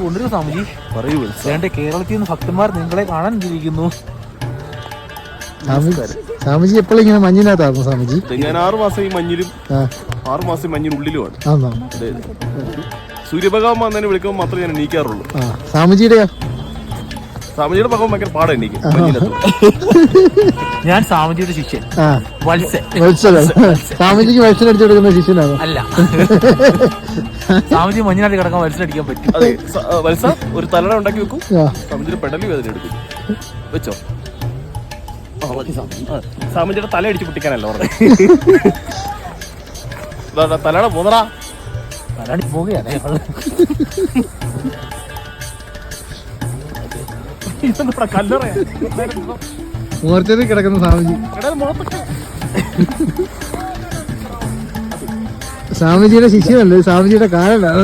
കൊണ്ടൊരു സ്വാമിജി പറയൂ. കേരളത്തിൽ നിന്ന് ഭക്തന്മാർ നിങ്ങളെ കാണാൻ ഇരിക്കുന്നു. സ്വാമിജി എപ്പോഴും ഇങ്ങനെ മഞ്ഞിനകത്തായിരുന്നു സ്വാമിജി? ഞാൻ 6 മാസം ഈ മഞ്ഞിലും 6 മാസം മഞ്ഞിനുള്ളിലുമാണ്. സൂര്യഭഗവാൻ വന്നതിനെ വിളിക്കുമ്പോൾ മാത്രമേ ഞാൻ എണീക്കാറുള്ളൂ. സ്വാമിജിയുടെ ഭഗവാൻ ഭയങ്കര പാടാ എനിക്ക്. ഞാൻ സ്വാമിജിയുടെ ശിഷ്യൻ സ്വാമിജിക്ക് വത്സലടിച്ചു കൊടുക്കുന്ന ശിഷ്യനാണ്. അല്ല, സ്വാമിജി മഞ്ഞിനകത്ത് കിടക്കാൻ വത്സലടിക്കാൻ പറ്റും. അതെ, വത്സ ഒരു തലട ഉണ്ടാക്കി വെക്കും. സ്വാമിജിയുടെ പെടലി വേദന എടുക്കും. വെച്ചോ. സ്വാമിജിയുടെ തല അടിച്ച് പൊട്ടിക്കാനല്ല പറഞ്ഞത്. തലട പോന്നടാ. തലടി പോകുകയാണ്. മോർച്ചറിൽ കിടക്കുന്ന സ്വാമിജി. സ്വാമിജിയുടെ ശിഷ്യനല്ലേ, സ്വാമിജിയുടെ കാലനാണ്.